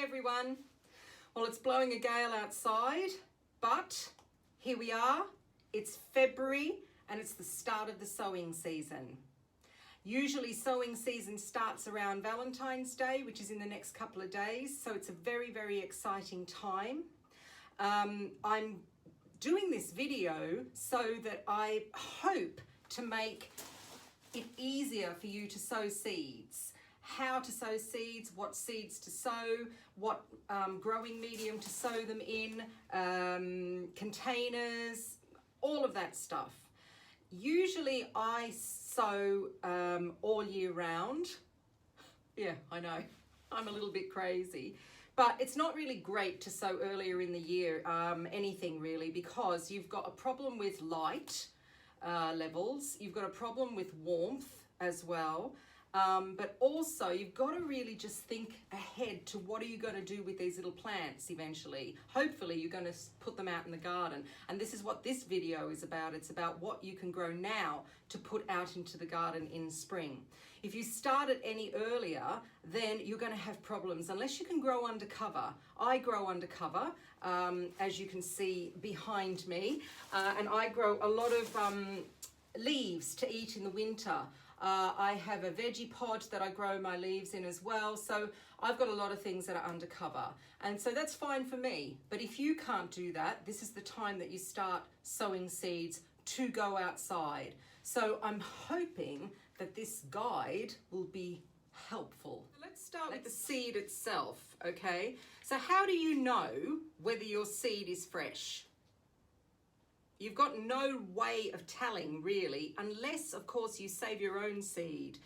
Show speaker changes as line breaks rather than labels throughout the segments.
everyone. Well, it's blowing a gale outside, but here we are. It's February and it's the start of the sowing season. Usually sowing season starts around Valentine's Day, which is in the next couple of days. So it's a very, very exciting time. I'm doing this video so that I hope to make it easier for you to sow seeds. How to sow seeds, what seeds to sow, what growing medium to sow them in, containers, all of that stuff. Usually I sow all year round. Yeah, I know, I'm a little bit crazy. But it's not really great to sow earlier in the year, anything really, because you've got a problem with light levels, you've got a problem with warmth as well. But also you've got to really just think ahead to what are you going to do with these little plants eventually. Hopefully you're going to put them out in the garden. And this is what this video is about. It's about what you can grow now to put out into the garden in spring. If you start it any earlier, then you're going to have problems unless you can grow under cover. I grow under cover, as you can see behind me. And I grow a lot of leaves to eat in the winter. I have a veggie pod that I grow my leaves in as well. So I've got a lot of things that are undercover. And so that's fine for me. But if you can't do that, this is the time that you start sowing seeds to go outside. So I'm hoping that this guide will be helpful. Let's start with the seed itself, okay? So how do you know whether your seed is fresh? You've got no way of telling really, unless of course you save your own seed.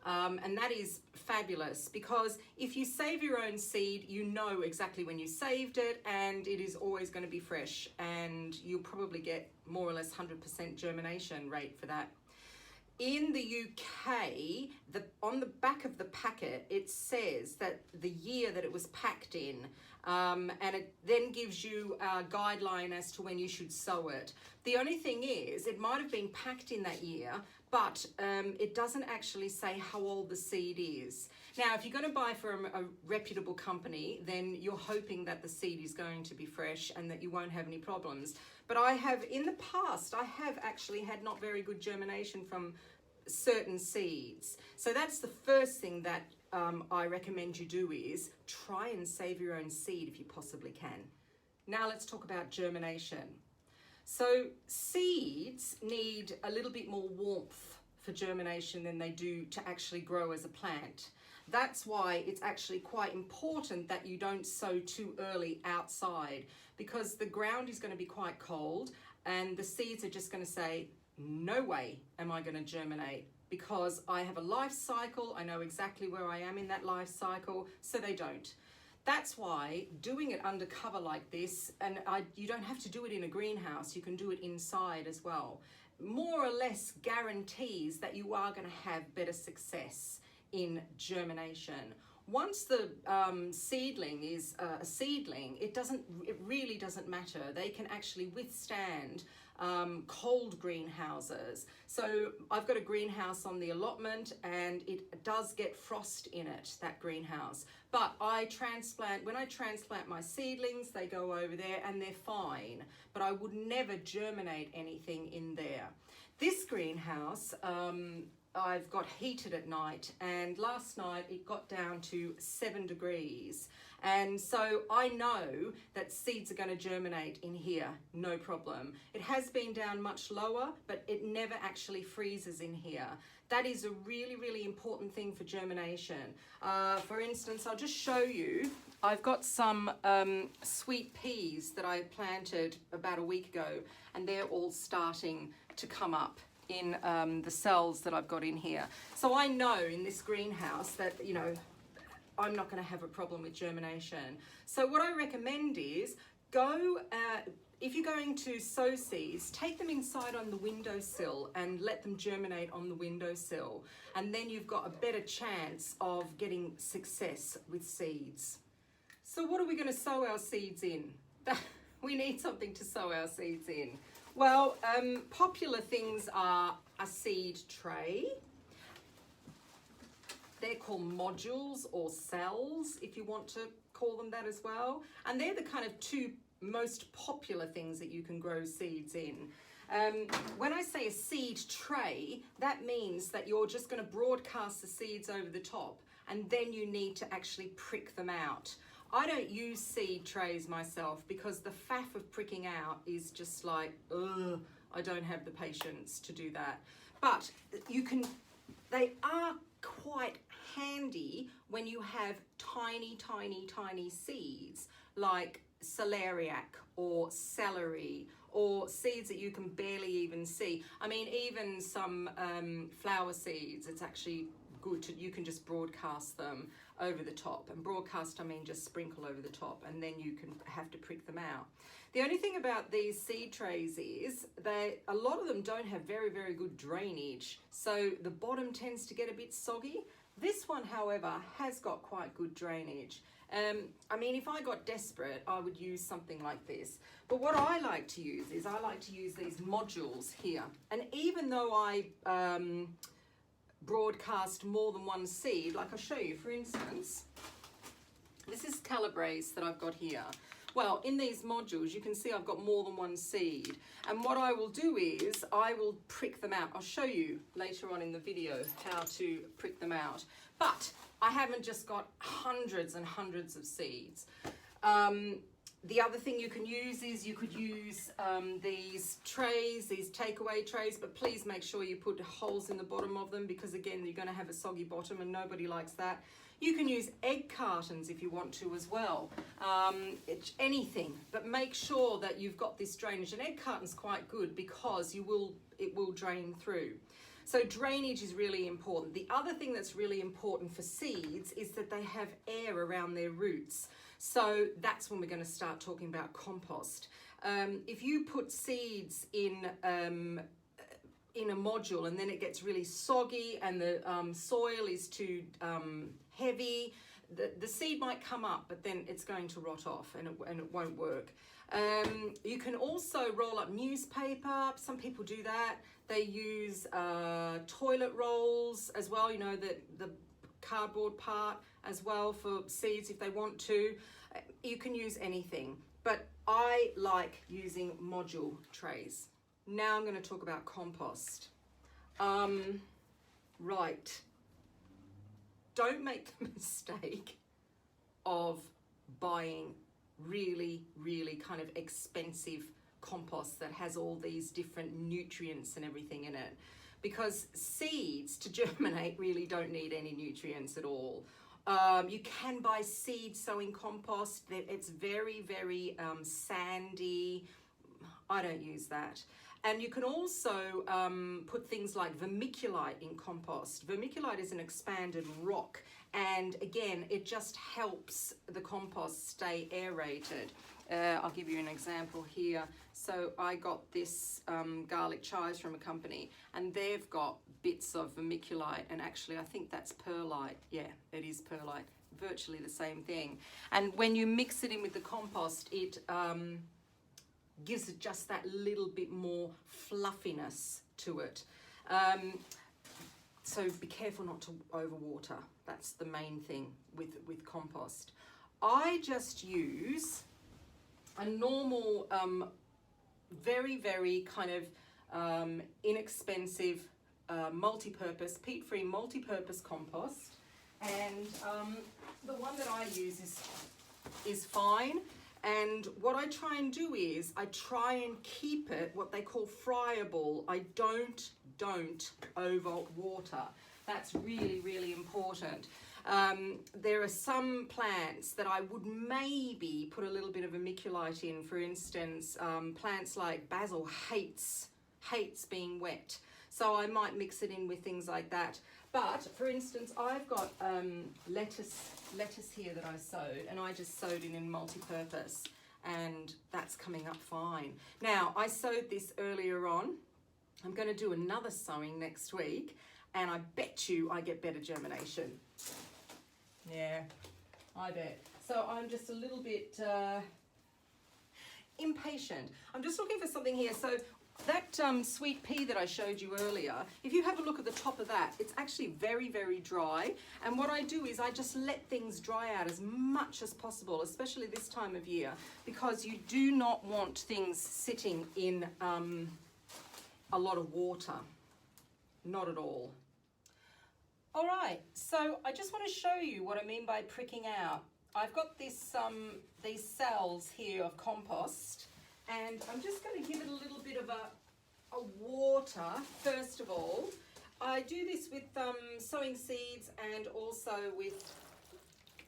And that is fabulous, because if you save your own seed, you know exactly when you saved it and it is always going to be fresh, and you'll probably get more or less 100% germination rate for that. In the UK, on the back of the packet, it says that the year that it was packed in, and it then gives you a guideline as to when you should sow it. The only thing is, it might have been packed in that year, but it doesn't actually say how old the seed is. Now, if you're going to buy from a reputable company, then you're hoping that the seed is going to be fresh and that you won't have any problems. But I have, in the past, I have actually had not very good germination from certain seeds. So that's the first thing that I recommend you do, is try and save your own seed if you possibly can. Now let's talk about germination. So seeds need a little bit more warmth for germination than they do to actually grow as a plant. That's why it's actually quite important that you don't sow too early outside, because the ground is going to be quite cold and the seeds are just going to say, no way am I going to germinate, because I have a life cycle. I know exactly where I am in that life cycle, so they don't. That's why doing it under cover like this, and you don't have to do it in a greenhouse, you can do it inside as well, more or less guarantees that you are going to have better success in germination. Once the seedling is a seedling, it really doesn't matter. They can actually withstand cold greenhouses. So I've got a greenhouse on the allotment and it does get frost in it, that greenhouse. But when I transplant my seedlings, they go over there and they're fine. But I would never germinate anything in there. This greenhouse, I've got heated at night, and last night it got down to 7 degrees. And so I know that seeds are going to germinate in here, no problem. It has been down much lower, but it never actually freezes in here. That is a really, really important thing for germination. For instance, I'll just show you. I've got some sweet peas that I planted about a week ago, and they're all starting to come up in the cells that I've got in here. So I know in this greenhouse that, you know, I'm not going to have a problem with germination. So what I recommend is if you're going to sow seeds, take them inside on the windowsill and let them germinate on the windowsill. And then you've got a better chance of getting success with seeds. So what are we going to sow our seeds in? We need something to sow our seeds in. Well, popular things are a seed tray, They're called modules or cells, if you want to call them that as well. And they're the kind of two most popular things that you can grow seeds in. When I say a seed tray, that means that you're just going to broadcast the seeds over the top, and then you need to actually prick them out. I don't use seed trays myself because the faff of pricking out is just like, ugh, I don't have the patience to do that. But they are quite handy when you have tiny, tiny, tiny seeds like celeriac or celery, or seeds that you can barely even see. I mean, even some flower seeds, it's actually good to, you can just broadcast them over the top. And broadcast, I mean just sprinkle over the top, and then you can have to prick them out. The only thing about these seed trays is a lot of them don't have very, very good drainage. So the bottom tends to get a bit soggy. This one, however, has got quite good drainage. I mean, if I got desperate, I would use something like this. But what I like to use is I like to use these modules here. And even though I broadcast more than one seed, like I'll show you, for instance, this is calabrese that I've got here. Well, in these modules, you can see I've got more than one seed. And what I will do is I will prick them out. I'll show you later on in the video how to prick them out. But I haven't just got hundreds and hundreds of seeds. The other thing you can use is you could use these trays, these takeaway trays, but please make sure you put holes in the bottom of them, because again, you're going to have a soggy bottom and nobody likes that. You can use egg cartons if you want to as well, anything, but make sure that you've got this drainage. An egg carton's quite good because it will drain through. So drainage is really important. The other thing that's really important for seeds is that they have air around their roots. So that's when we're going to start talking about compost. If you put seeds in a module and then it gets really soggy and the soil is too heavy, the seed might come up, but then it's going to rot off and it won't work. You can also roll up newspaper. Some people do that. They use toilet rolls as well, you know, the cardboard part as well for seeds if they want to. You can use anything, but I like using module trays. Now I'm going to talk about compost. Right. Don't make the mistake of buying really, really kind of expensive compost that has all these different nutrients and everything in it, because seeds to germinate really don't need any nutrients at all. You can buy seed sowing compost. It's very, very sandy. I don't use that. And you can also put things like vermiculite in compost. Vermiculite is an expanded rock, and again, it just helps the compost stay aerated. I'll give you an example here. So I got this garlic chives from a company, and they've got bits of vermiculite, and actually I think that's perlite. Yeah, it is perlite, virtually the same thing. And when you mix it in with the compost, it gives it just that little bit more fluffiness to it. So be careful not to overwater. That's the main thing with compost. I just use a normal, very, very kind of inexpensive multi-purpose, peat-free multi-purpose compost. And the one that I use is fine. And what I try and do is I try and keep it what they call friable. I don't over water. That's really, really important. There are some plants that I would maybe put a little bit of vermiculite in. For instance, plants like basil hates being wet. So I might mix it in with things like that. But for instance, I've got lettuce here that I sowed, and I just sowed it in multi-purpose, and that's coming up fine. Now, I sowed this earlier on. I'm going to do another sowing next week, and I bet you I get better germination. Yeah, I bet. So I'm just a little bit impatient. I'm just looking for something here. So That sweet pea that I showed you earlier, if you have a look at the top of that, it's actually very, very dry. And what I do is I just let things dry out as much as possible, especially this time of year, because you do not want things sitting in a lot of water. Not at all. All right, so I just want to show you what I mean by pricking out. I've got this these cells here of compost, and I'm just going to give it a little bit of a water first of all. I do this with sowing seeds and also with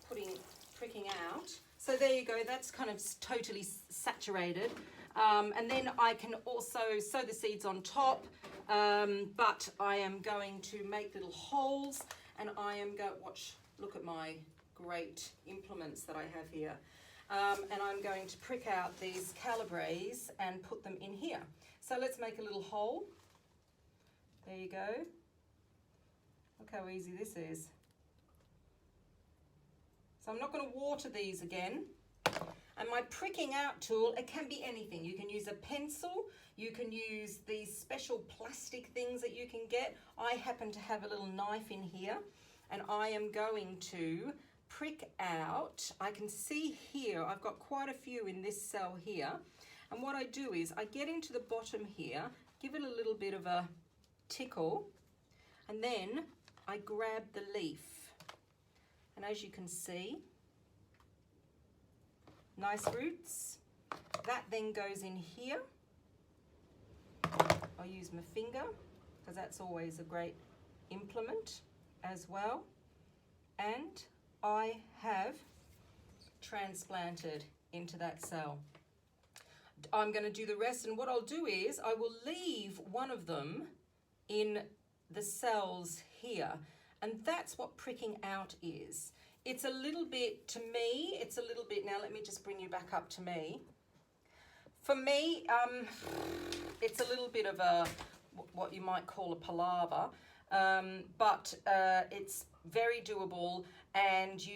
pricking out. So there you go, that's kind of totally saturated. And then I can also sow the seeds on top, but I am going to make little holes, and I am look at my great implements that I have here. And I'm going to prick out these calibres and put them in here. So let's make a little hole. There you go. Look how easy this is. So I'm not going to water these again. And my pricking out tool, it can be anything. You can use a pencil, you can use these special plastic things that you can get. I happen to have a little knife in here, and I am going to prick out. I can see here, I've got quite a few in this cell here. And what I do is I get into the bottom here, give it a little bit of a tickle, and then I grab the leaf. And as you can see, nice roots. That then goes in here. I'll use my finger because that's always a great implement as well. And I have transplanted into that cell. I'm going to do the rest, and what I'll do is I will leave one of them in the cells here, and that's what pricking out is. It's a little bit, to me, it's a little bit, now let me just bring you back up to me. For me, it's a little bit of a, what you might call a palaver, but it's very doable, and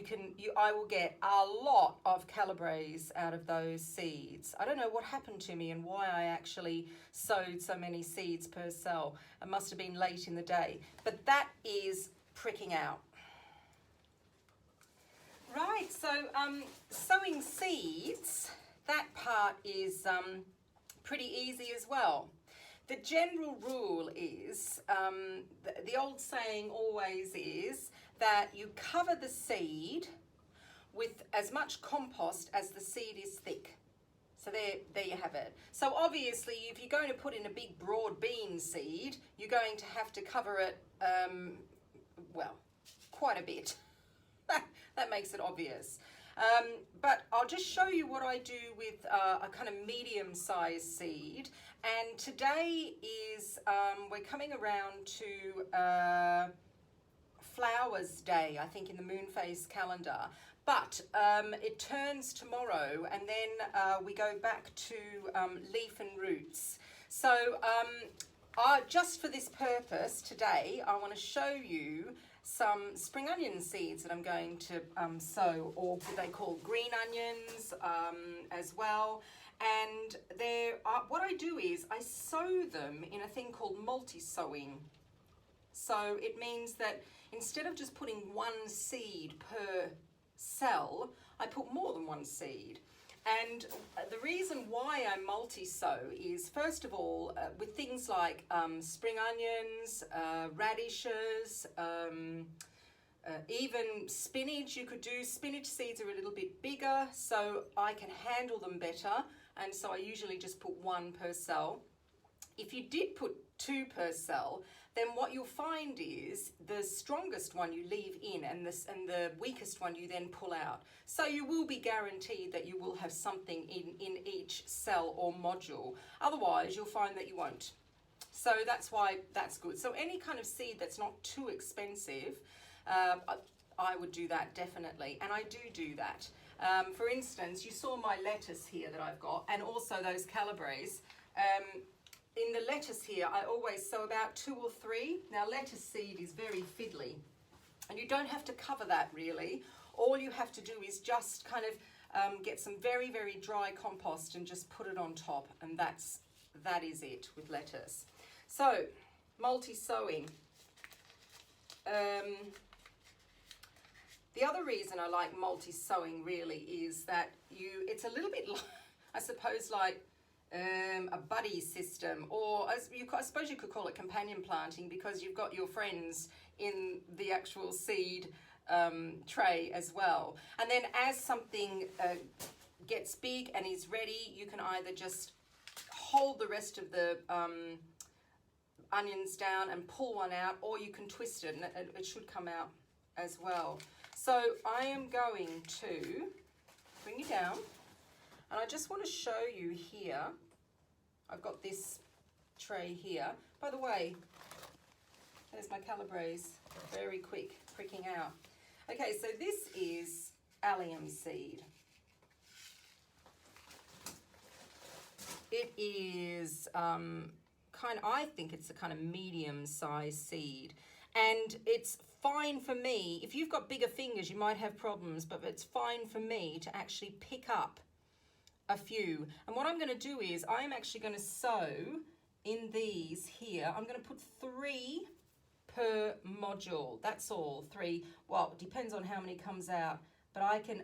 I will get a lot of calibres out of those seeds. I don't know what happened to me and why I actually sowed so many seeds per cell. It must have been late in the day, but that is pricking out. Right, so sowing seeds, that part is pretty easy as well. The general rule is, the old saying always is, that you cover the seed with as much compost as the seed is thick. So there you have it. So obviously, if you're going to put in a big broad bean seed, you're going to have to cover it, well, quite a bit. That makes it obvious. But I'll just show you what I do with a kind of medium-sized seed. And today is, we're coming around to Flowers Day, I think, in the moon phase calendar. But it turns tomorrow, and then we go back to leaf and roots. So just for this purpose today, I want to show you some spring onion seeds that I'm going to sow, or what they call green onions as well. And what I do is I sow them in a thing called multi-sowing. So it means that instead of just putting one seed per cell, I put more than one seed. And the reason why I multi-sow is, first of all, with things like spring onions, radishes, even spinach, you could do. Spinach seeds are a little bit bigger, so I can handle them better, and so I usually just put one per cell. If you did put two per cell, then what you'll find is the strongest one you leave in, and the weakest one you then pull out. So you will be guaranteed that you will have something in each cell or module. Otherwise, you'll find that you won't. So that's why that's good. So any kind of seed that's not too expensive, I would do that definitely, and I do that. For instance, you saw my lettuce here that I've got, and also those calibres. In the lettuce here, I always sow about 2 or 3. Now, lettuce seed is very fiddly, and you don't have to cover that really. All you have to do is just kind of get some very, very dry compost and just put it on top, and that's that is it with lettuce. So, multi-sowing. The other reason I like multi-sowing really is that it's a little bit, I suppose, like a buddy system, or I suppose you could call it companion planting, because you've got your friends in the actual seed tray as well. And then as something gets big and is ready, you can either just hold the rest of the onions down and pull one out, or you can twist it and it should come out as well. So I am going to bring you down, and I just want to show you here. I've got this tray here. By the way, there's my calabrese, very quick, pricking out. Okay, so this is allium seed. It is I think it's a kind of medium-sized seed, and it's fine for me. If you've got bigger fingers, you might have problems, but it's fine for me to actually pick up a few. And what I'm going to do is I'm actually going to sow in these here. I'm going to put 3 per module. That's all, 3. Well, it depends on how many comes out, but I can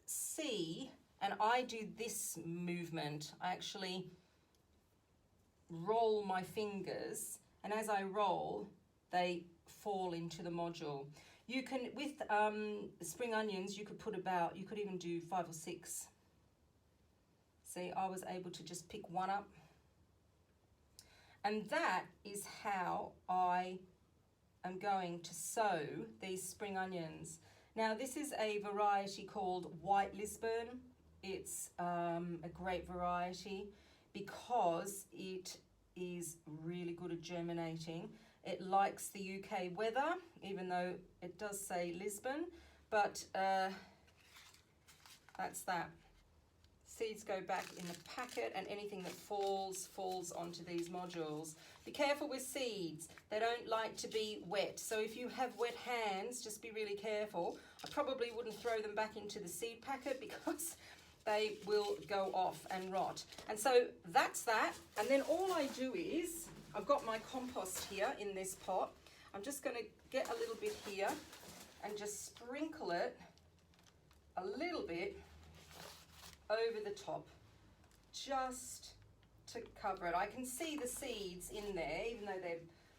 see, and I do this movement. I actually roll my fingers, and as I roll, they fall into the module. You can, with spring onions, you could even do 5 or 6. See, I was able to just pick one up. And that is how I am going to sow these spring onions. Now, this is a variety called White Lisbon. It's a great variety because it is really good at germinating. It likes the UK weather, even though it does say Lisbon, but that's that. Seeds go back in the packet, and anything that falls onto these modules. Be careful with seeds. They don't like to be wet. So if you have wet hands, just be really careful. I probably wouldn't throw them back into the seed packet because they will go off and rot. And so that's that. And then all I do is, I've got my compost here in this pot. I'm just going to get a little bit here and just sprinkle it a little bit over the top, just to cover it. I can see the seeds in there, even though they're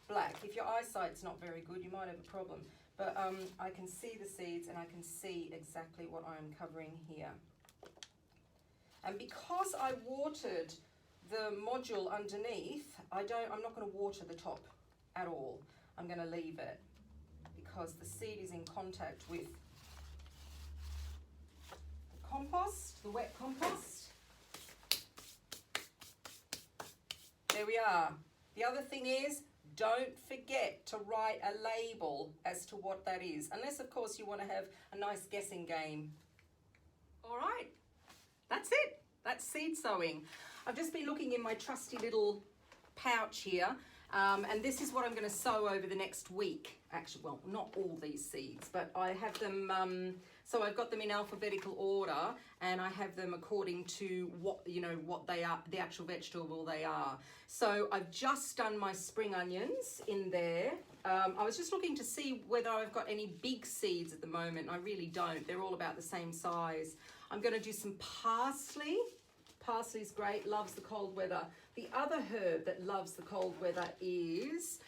black. If your eyesight's not very good, you might have a problem. But I can see the seeds, and I can see exactly what I'm covering here. And because I watered the module underneath, I'm not going to water the top at all. I'm going to leave it because the seed is in contact with compost, the wet compost. There we are. The other thing is, don't forget to write a label as to what that is, unless of course you want to have a nice guessing game. All right, that's it. That's seed sowing. I've just been looking in my trusty little pouch here, and this is what I'm going to sow over the next week. Actually, well, not all these seeds, but I have them, so I've got them in alphabetical order, and I have them according to what they are, the actual vegetable they are. So I've just done my spring onions in there. I was just looking to see whether I've got any big seeds at the moment. I really don't. They're all about the same size. I'm going to do some parsley. Parsley's great, loves the cold weather. The other herb that loves the cold weather is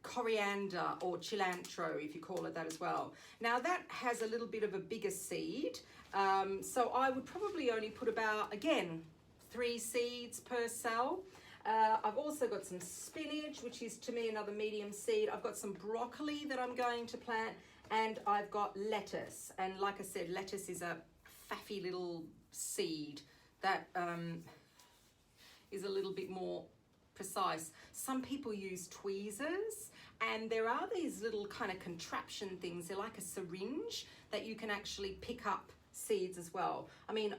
coriander, or cilantro, if you call it that as well. Now that has a little bit of a bigger seed, so I would probably only put about, again, 3 seeds per cell. I've also got some spinach, which is to me another medium seed. I've got some broccoli that I'm going to plant, and I've got lettuce. And like I said, lettuce is a faffy little seed that is a little bit more precise. Some people use tweezers, and there are these little kind of contraption things. They're like a syringe that you can actually pick up seeds as well. I mean,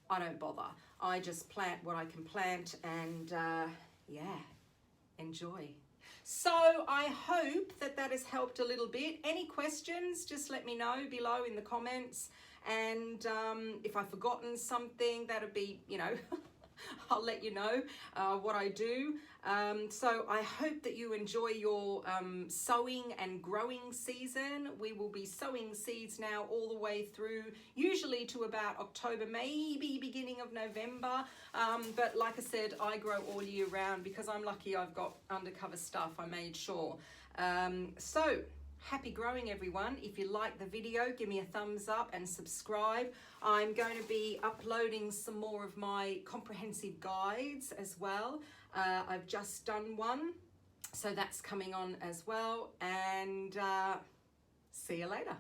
I don't bother. I just plant what I can plant, and yeah, enjoy. So I hope that that has helped a little bit. Any questions, just let me know below in the comments. And if I've forgotten something, that'd be, I'll let you know what I do. So I hope that you enjoy your sowing and growing season. We will be sowing seeds now all the way through, usually to about October, maybe beginning of November. But like I said, I grow all year round because I'm lucky I've got undercover stuff, I made sure. So happy growing, everyone. If you like the video, give me a thumbs up and subscribe. I'm going to be uploading some more of my comprehensive guides as well. I've just done one, so that's coming on as well. And see you later.